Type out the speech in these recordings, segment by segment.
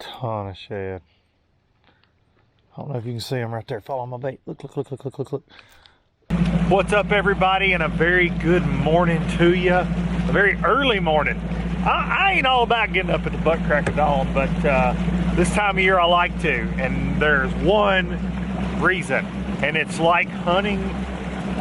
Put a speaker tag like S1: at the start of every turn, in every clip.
S1: Ton of shad. I don't know if you can see them right there. Follow my bait. Look, look, look, look, look, look, look. What's up, everybody, and a very good morning to you. A very early morning. I ain't all about getting up at the butt crack of dawn, but this time of year I like to, and there's one reason, and it's like hunting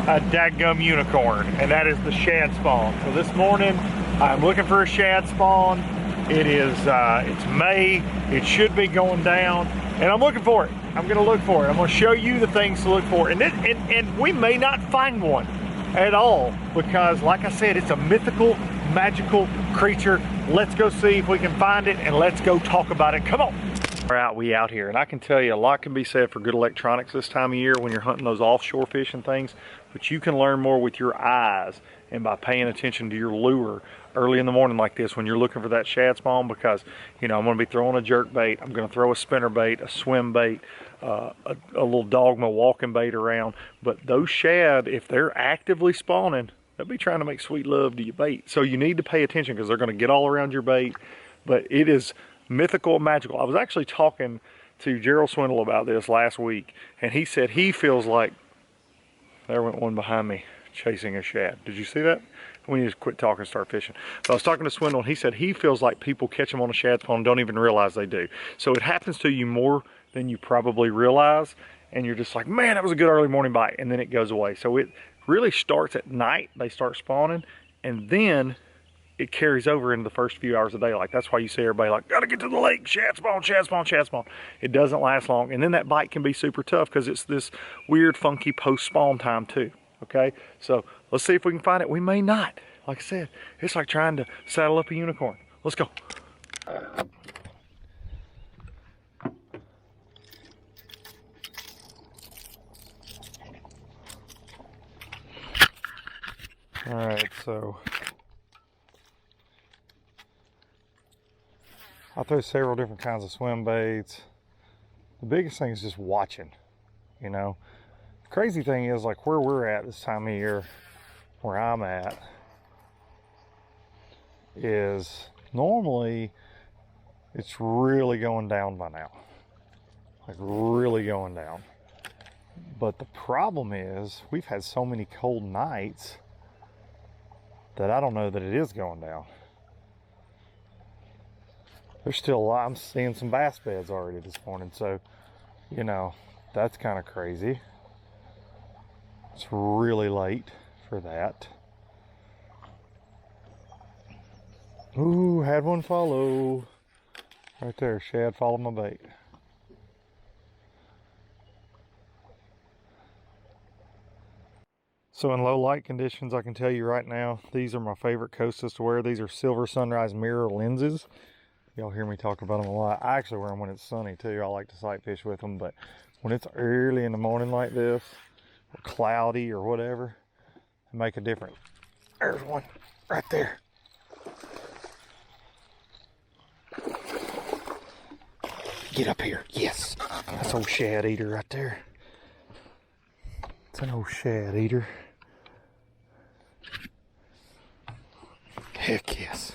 S1: a dadgum unicorn, and that is the shad spawn. So this morning I'm looking for a shad spawn. It is it's May. It should be going down, and I'm looking for it. I'm gonna look for it. I'm gonna show you the things to look for, and we may not find one at all, because like I said, it's a mythical, magical creature. Let's go see if we can find it, and let's go talk about it. Come on. We out here, and I can tell you a lot can be said for good electronics this time of year when you're hunting those offshore fish and things, but you can learn more with your eyes and by paying attention to your lure early in the morning like this when you're looking for that shad spawn, because you know I'm going to be throwing a jerk bait, I'm going to throw a spinner bait, a swim bait, a little dogma walking bait around, but those shad, if they're actively spawning, they'll be trying to make sweet love to your bait. So you need to pay attention, because they're going to get all around your bait. But it is mythical and magical. I was actually talking to Gerald Swindle about this last week, and he said he feels like, there went one behind me chasing a shad. Did you see that? We need to quit talking and start fishing. But I was talking to Swindle, and he said he feels like people catch them on a shad spawn and don't even realize they do. So it happens to you more than you probably realize, and you're just like, man, that was a good early morning bite, and then it goes away. So it really starts at night. They start spawning, and then it carries over into the first few hours of daylight. That's why you see everybody like, gotta get to the lake, shad spawn, shad spawn, shad spawn. It doesn't last long, and then that bite can be super tough because it's this weird, funky post-spawn time too. Okay, so let's see if we can find it. We may not. Like I said, it's like trying to saddle up a unicorn. Let's go. All right, so I throw several different kinds of swim baits. The biggest thing is just watching, you know. The crazy thing is, like where we're at this time of year, where I'm at, is normally it's really going down by now. Like really going down. But the problem is we've had so many cold nights that I don't know that it is going down. There's still a lot. I'm seeing some bass beds already this morning, so you know that's kind of crazy. It's really late for that. Ooh, had one follow right there. Shad followed my bait. So in low light conditions, I can tell you right now, these are my favorite Costas to wear. These are Silver Sunrise mirror lenses. Y'all hear me talk about them a lot. I actually wear them when it's sunny too. I like to sight fish with them, but when it's early in the morning like this, or cloudy or whatever, they make a difference. There's one right there. Get up here. Yes. That's old shad eater right there. It's an old shad eater. Heck yes.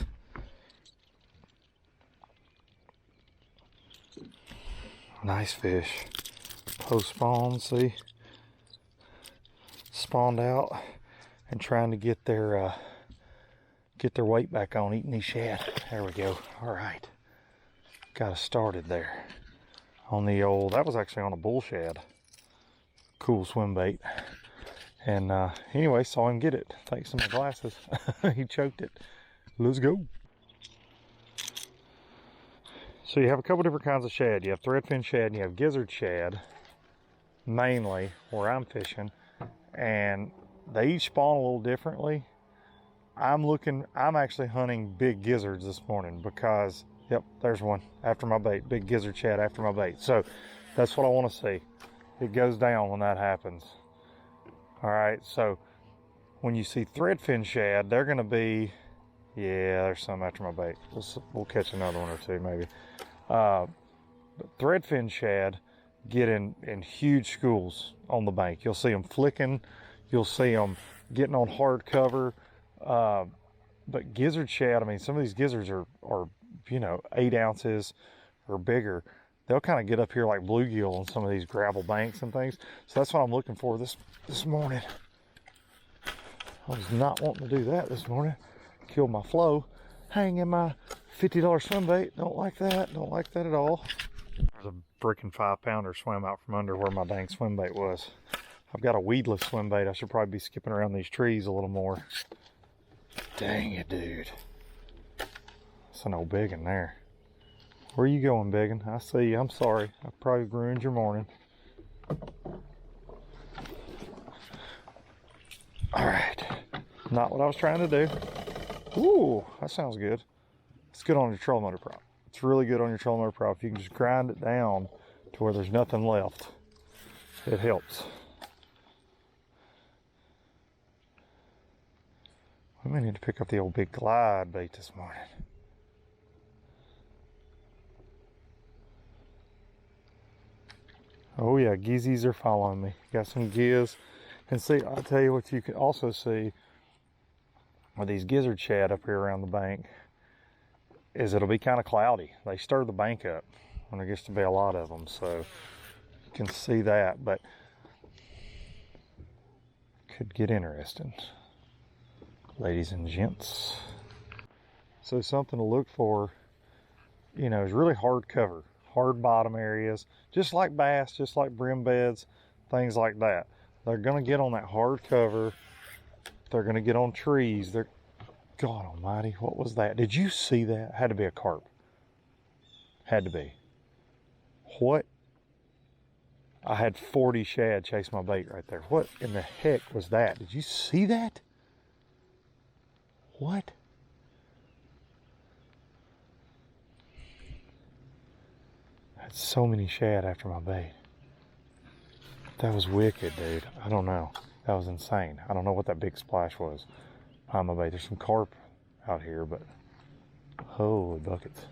S1: Nice fish. Post spawn, see? Spawned out and trying to get their weight back on eating these shad. There we go. All right. Got us started there. On the old, that was actually on a bull shad. Cool swim bait. And anyway, saw him get it. Thanks to my glasses. He choked it. Let's go. So you have a couple different kinds of shad. You have threadfin shad and you have gizzard shad, mainly where I'm fishing. And they each spawn a little differently. I'm actually hunting big gizzards this morning because, yep, there's one after my bait. Big gizzard shad after my bait. So that's what I want to see. It goes down when that happens. All right, so when you see threadfin shad, they're going to be, yeah, there's some after my bait. We'll catch another one or two maybe. But threadfin shad get in huge schools on the bank. You'll see them flicking. You'll see them getting on hard cover. But gizzard shad, I mean, some of these gizzards are you know, 8 ounces or bigger, they'll kind of get up here like bluegill on some of these gravel banks and things. So that's what I'm looking for this morning. I was not wanting to do that this morning. Killed my flow. Hanging my $50 swim bait. Don't like that. Don't like that at all. There's a freaking 5-pounder swim out from under where my dang swim bait was. I've got a weedless swim bait. I should probably be skipping around these trees a little more. Dang it, dude. That's an old biggin there. Where are you going, biggin? I see you. I'm sorry. I probably ruined your morning. Alright. Not what I was trying to do. Ooh, that sounds good. It's good on your trolling motor prop. It's really good on your trolling motor prop. If you can just grind it down to where there's nothing left, it helps. We may need to pick up the old big glide bait this morning. Oh yeah, gizzies are following me. Got some giz. And see, I'll tell you what you can also see with these gizzard shad up here around the bank is it'll be kind of cloudy. They stir the bank up when there gets to be a lot of them, so you can see that, but could get interesting, ladies and gents. So something to look for, you know, is really hard cover, hard bottom areas, just like bass, just like brim beds, things like that. They're gonna get on that hard cover. They're gonna get on trees. They're, God almighty, what was that? Did you see that? Had to be a carp. Had to be. What? I had 40 shad chase my bait right there. What in the heck was that? Did you see that? What? I had so many shad after my bait. That was wicked, dude. I don't know. That was insane. I don't know what that big splash was behind my bait. There's some carp out here, but holy buckets.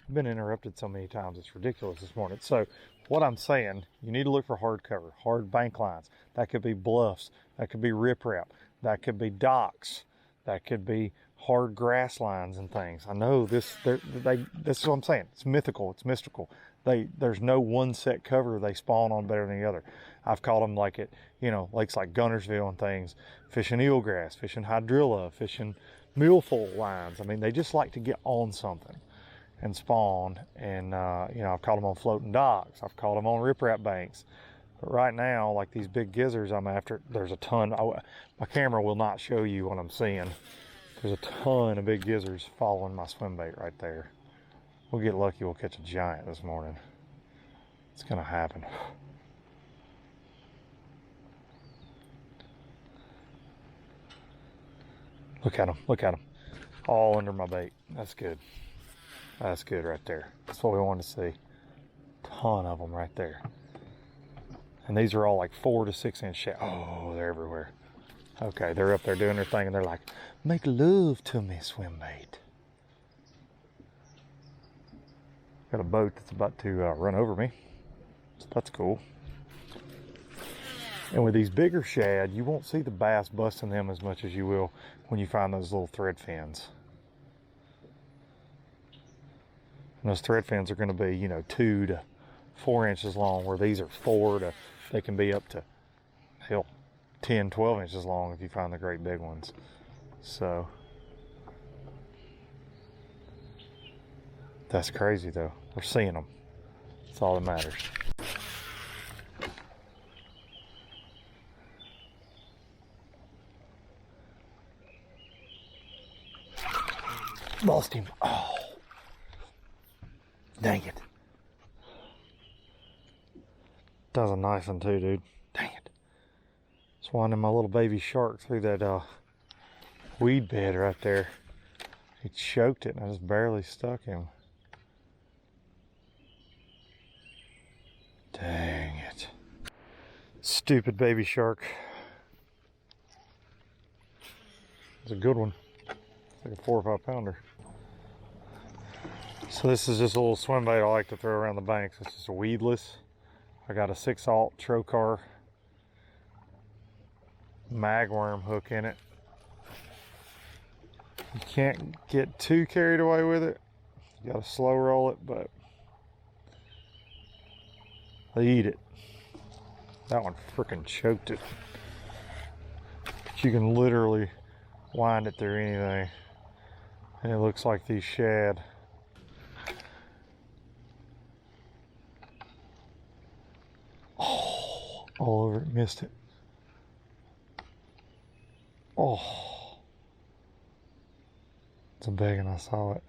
S1: I've been interrupted so many times, it's ridiculous this morning. So what I'm saying, you need to look for hard cover, hard bank lines. That could be bluffs, that could be riprap, that could be docks, that could be hard grass lines and things. I know this is what I'm saying. It's mythical, it's mystical. There's no one set cover they spawn on better than the other. I've caught them like at, you know, lakes like Gunnersville and things, fishing eelgrass, fishing hydrilla, fishing milfoil lines. I mean, they just like to get on something and spawn. And, you know, I've caught them on floating docks. I've caught them on riprap banks. But right now, like these big gizzards I'm after, there's a ton. My camera will not show you what I'm seeing. There's a ton of big gizzards following my swim bait right there. We'll get lucky, we'll catch a giant this morning. It's gonna happen. Look at them, look at them. All under my bait. That's good. That's good right there. That's what we want to see. Ton of them right there. And these are all like 4 to 6 inch shad. Oh, they're everywhere. Okay, they're up there doing their thing and they're like, make love to me, swim bait. Got a boat that's about to run over me. So that's cool. And with these bigger shad, you won't see the bass busting them as much as you will when you find those little thread fins. And those thread fins are going to be, you know, 2 to 4 inches long, where these are 4 to, they can be up to, hell, 10, 12 inches long if you find the great big ones. So that's crazy though. We're seeing them. That's all that matters. Lost him. Oh, dang it. That was a nice one too, dude. Dang it. Just winding my little baby shark through that weed bed right there. He choked it and I just barely stuck him. Dang it. Stupid baby shark. It's a good one. It's like a 4 or 5 pounder. So this is just a little swim bait I like to throw around the banks. It's just a weedless. I got a 6/0 trocar magworm hook in it. You can't get too carried away with it. You gotta slow roll it, but They eat it. That one freaking choked it. But you can literally wind it through anything. And it looks like these shad. Oh, all over it, missed it. Oh, it's a big one, I saw it.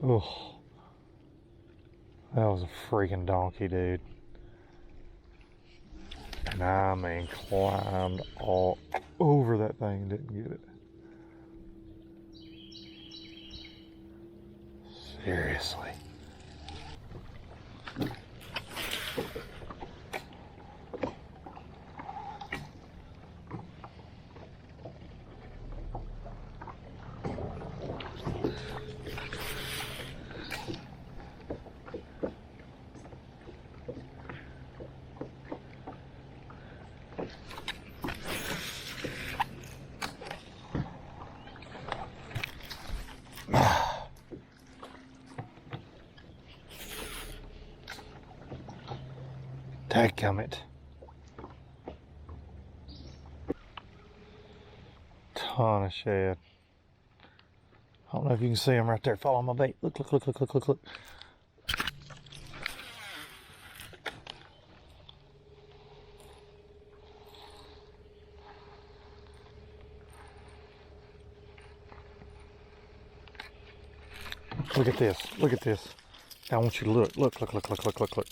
S1: Oh, that was a freaking donkey, dude. And I mean, climbed all over that thing and didn't get it. Seriously. Dadgummit. Ton of shad. I don't know if you can see them right there. Follow my bait. Look, look, look, look, look, look, look. Look at this. Look at this. I want you to look. Look, look, look, look, look, look, look.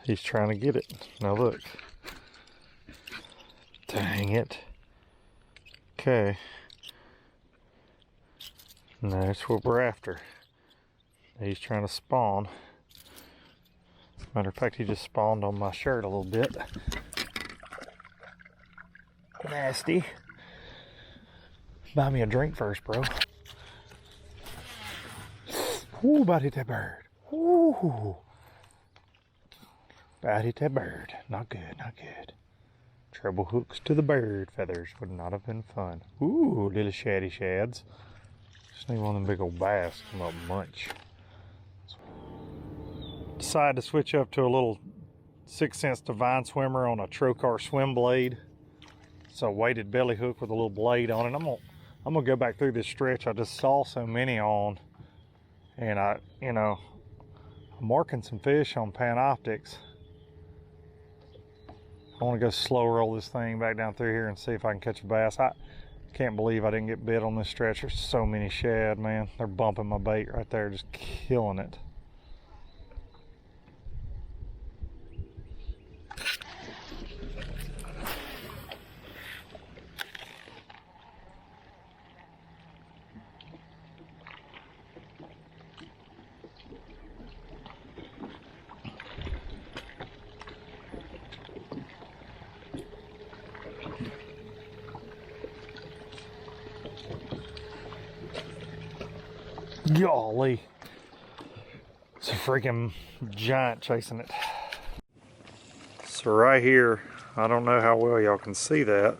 S1: He's trying to get it. Now look. Dang it. Okay. Now that's what we're after. He's trying to spawn. Matter of fact, he just spawned on my shirt a little bit. Nasty. Buy me a drink first, bro. Ooh, about hit that bird. Ooh. About hit that bird. Not good, not good. Treble hooks to the bird feathers would not have been fun. Ooh, little shaddy shads. Just need one of them big old bass to come up and munch. Decided to switch up to a little 6 cents Divine Swimmer on a Trocar swim blade. It's a weighted belly hook with a little blade on it. I'm gonna go back through this stretch I just saw so many on, and I'm marking some fish on Panoptics. I want to go slow roll this thing back down through here and see if I can catch a bass. I can't believe I didn't get bit on this stretch. There's so many shad, man. They're bumping my bait right there, just killing it. Golly, it's a freaking giant chasing it. So right here, I don't know how well y'all can see that.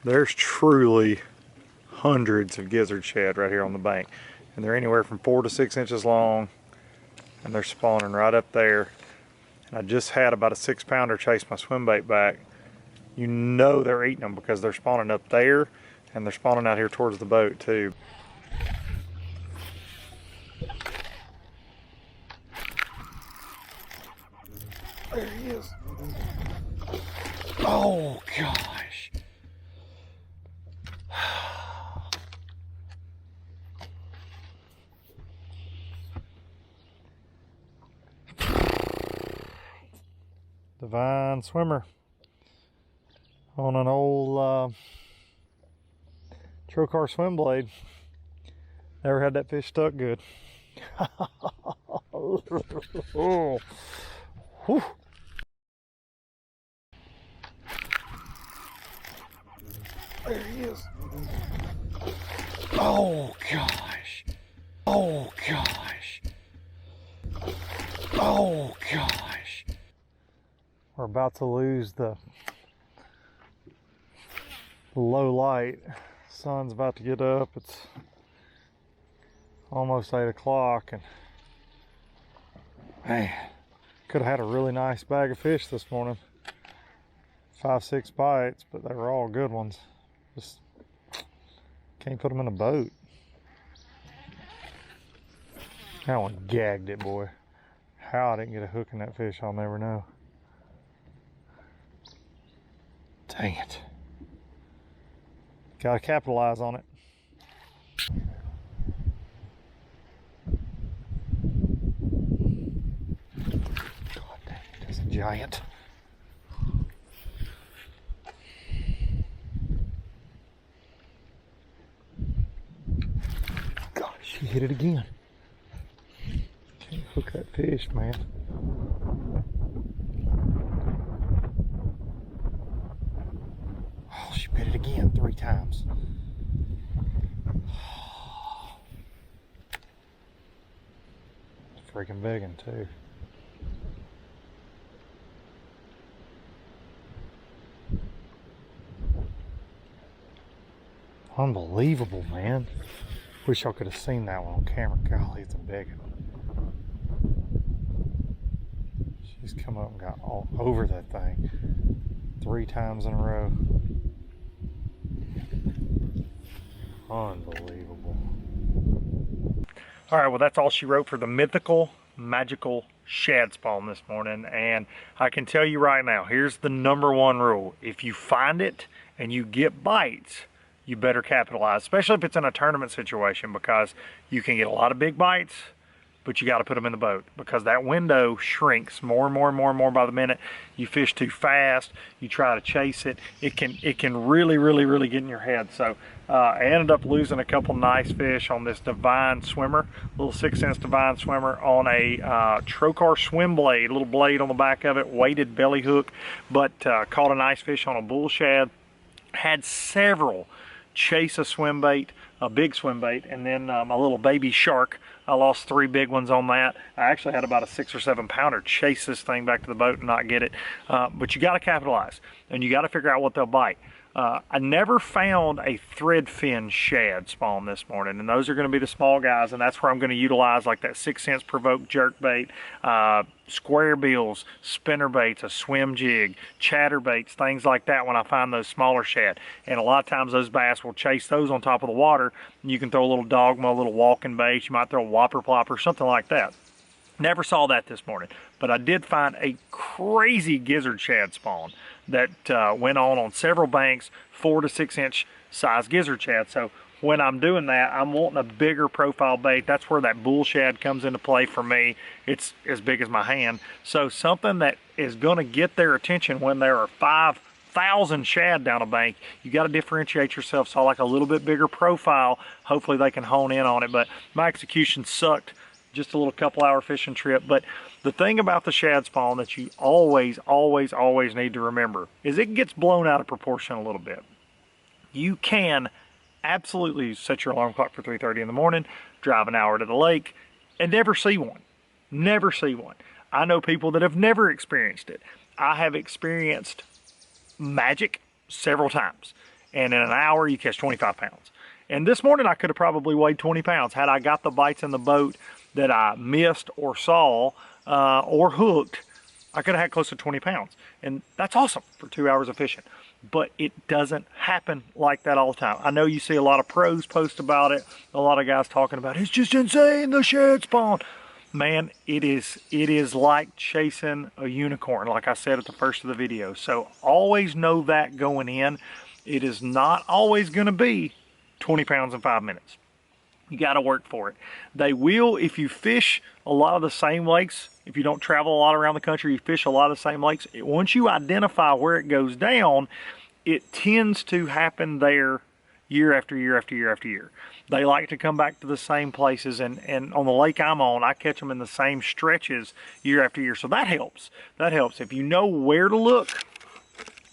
S1: There's truly hundreds of gizzard shad right here on the bank. And they're anywhere from 4 to 6 inches long. And they're spawning right up there. And I just had about a 6-pounder chase my swim bait back. You know they're eating them because they're spawning up there. And they're spawning out here towards the boat too. There he is. Oh gosh. Divine Swimmer on an old Trocar swim blade. Never had that fish stuck good. Oh. Whew. There he is. Oh gosh. Oh gosh. Oh gosh. We're about to lose the low light. Sun's about to get up. It's almost 8 o'clock, and man, could have had a really nice bag of fish this morning. 5-6 bites, but they were all good ones. Just can't put them in a boat. That one gagged it, boy. How I didn't get a hook in that fish, I'll never know. Dang it. Gotta capitalize on it. God dang it, that's a giant. Gosh, she hit it again. Can't hook that fish, man. Oh, she bit it again 3 times. Freaking begging too. Unbelievable, man. Wish y'all could have seen that one on camera. Golly, it's a begging. She's come up and got all over that thing 3 times in a row. Unbelievable. All right, well, that's all she wrote for the mythical, magical shad spawn this morning. And I can tell you right now, here's the #1 rule. If you find it and you get bites, you better capitalize, especially if it's in a tournament situation, because you can get a lot of big bites, but you got to put them in the boat, because that window shrinks more and more and more and more by the minute. You fish too fast, you try to chase it, it can really get in your head. So I ended up losing a couple nice fish on this Divine Swimmer, little 6-cents Divine Swimmer on a trocar swim blade, little blade on the back of it, weighted belly hook, but caught a nice fish on a bull shad. Had several chase a swim bait, a big swim bait, and then a little baby shark. I lost 3 big ones on that. I actually had about a 6 or 7 pounder chase this thing back to the boat and not get it. But you got to capitalize, and you got to figure out what they'll bite. I never found a thread fin shad spawn this morning, and those are going to be the small guys, and that's where I'm going to utilize like that 6-cents provoke jerk bait, square bills, spinner baits, a swim jig, chatter baits, things like that when I find those smaller shad. And a lot of times those bass will chase those on top of the water, and you can throw a little dogma, a little walking bait, you might throw a whopper plopper, something like that. Never saw that this morning, but I did find a crazy gizzard shad spawn that went on several banks, 4 to 6 inch size gizzard shad. So when I'm doing that, I'm wanting a bigger profile bait. That's where that bull shad comes into play for me. It's as big as my hand. So something that is going to get their attention when there are 5,000 shad down a bank, you got to differentiate yourself. So I like a little bit bigger profile. Hopefully they can hone in on it, but my execution sucked. Just a little couple-hour fishing trip. But the thing about the shad spawn that you always need to remember is it gets blown out of proportion a little bit. You can absolutely set your alarm clock for 3:30 in the morning, drive an hour to the lake, and never see one. Never see one. I know people that have never experienced it. I have experienced magic several times, and in an hour you catch 25 pounds. And this morning I could have probably weighed 20 pounds had I got the bites in the boat that I missed or saw or hooked. I could have had close to 20 pounds. And that's awesome for 2 hours of fishing. But it doesn't happen like that all the time. I know you see a lot of pros post about it. A lot of guys talking about, it's just insane, the shad spawn. Man, it is like chasing a unicorn, like I said at the first of the video. So always know that going in. It is not always going to be 20 pounds in 5 minutes. You got to work for it. They will, if you fish a lot of the same lakes, if you don't travel a lot around the country, you fish a lot of the same lakes, once you identify where it goes down, it tends to happen there year after year after year after year. They like to come back to the same places, and on the lake I'm on, I catch them in the same stretches year after year. So that helps. That helps. If you know where to look,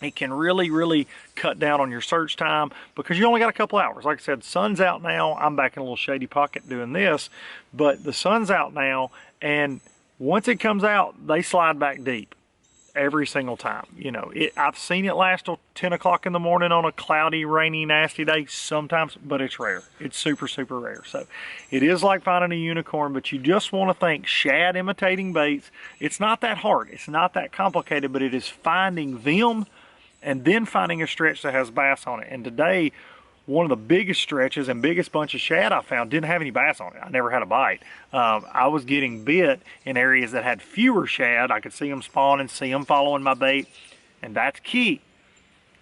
S1: it can really cut down on your search time, because you only got a couple hours. Like I said, sun's out now. I'm back in a little shady pocket doing this, but the sun's out now, and once it comes out, they slide back deep. every single time. You know, I've seen it last till 10 o'clock in the morning on a cloudy, rainy, nasty day sometimes, but it's rare. It's super, super rare. So it is like finding a unicorn, but you just want to think shad imitating baits. It's not that hard. It's not that complicated, but it is finding them and then finding a stretch that has bass on it. And today, one of the biggest stretches and biggest bunch of shad I found didn't have any bass on it. I never had a bite. I was getting bit in areas that had fewer shad. I could see them spawning, see them following my bait, and that's key.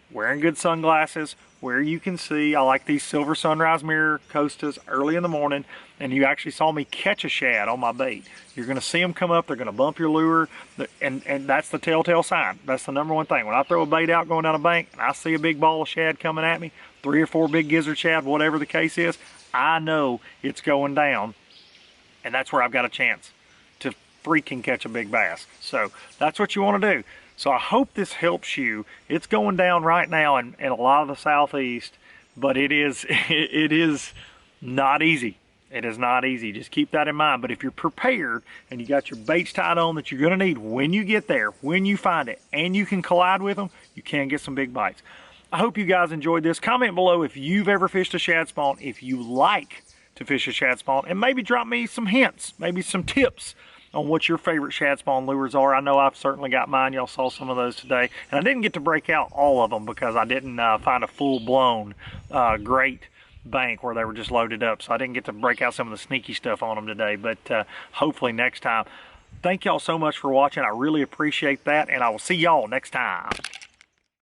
S1: Wearing good sunglasses, where you can see. I like these silver sunrise mirror costas early in the morning, and you actually saw me catch a shad on my bait. You're going to see them come up. They're going to bump your lure, and that's the telltale sign. That's the number one thing. When I throw a bait out going down a bank and I see a big ball of shad coming at me, 3 or 4 big gizzard shad, whatever the case is, I know it's going down, and that's where I've got a chance to freaking catch a big bass. So that's what you want to do. So I hope this helps you. It's going down right now in a lot of the southeast, but it is not easy. It is not easy. Just keep that in mind. But if you're prepared and you got your baits tied on that you're going to need when you get there, when you find it, and you can collide with them, you can get some big bites. I hope you guys enjoyed this. Comment below if you've ever fished a shad spawn, if you like to fish a shad spawn, and maybe drop me some hints, maybe some tips on what your favorite shad spawn lures are. I know I've certainly got mine. Y'all saw some of those today. And I didn't get to break out all of them because I didn't find a full-blown great bank where they were just loaded up. So I didn't get to break out some of the sneaky stuff on them today. But hopefully next time. Thank y'all so much for watching. I really appreciate that. And I will see y'all next time.